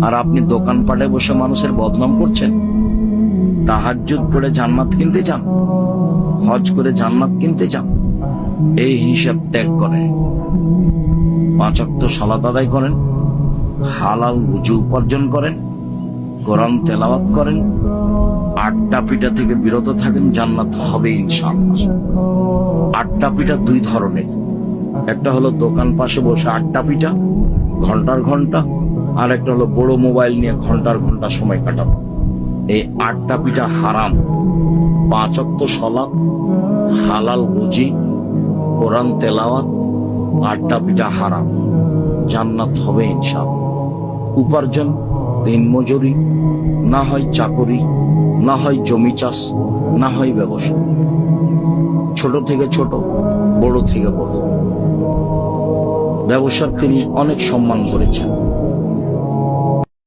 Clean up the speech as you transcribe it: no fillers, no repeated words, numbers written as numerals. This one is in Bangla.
আর আপনি দোকানপাটে বসে মানুষের বদনাম করছেন। তাহাজ্জুদ করে জান্নাত কিনতে চান, হজ করে জান্নাত কিনতে চান, এই হিসাব ত্যাগ করেন। 5 ওয়াক্ত সালাত আদায় করেন, হালাল রুজি উপার্জন করেন, কোরআন তেলাওয়াত করেন, আড্ডা পিঠা থেকে বিরত থাকেন, জান্নাত হবে ইনশাআল্লাহ। আড্ডা পিঠা 2 ধরনের, একটা হলো দোকান পাশে বসে আড্ডা পিঠা ঘন্টার ঘন্টা, আর একটা হলো বড় মোবাইল নিয়ে ঘন্টার ঘন্টা সময় কাটানো। এই আড্ডা পিঠা হারাম। 5 ওয়াক্ত সালাত, হালাল রুজি, কোরআন তেলাওয়াত, আড্ডা পিঠা হারাম, জান্নাত হবে ইনশাআল্লাহ। উপার্জন দিন মজুরি, না হয় চাকরি, না হয় জমি চাষ, না হয় ব্যবসা। ছোট থেকে ছোট, বড় থেকে বড়। ব্যবসার তিনি অনেক সম্মান করেছেন।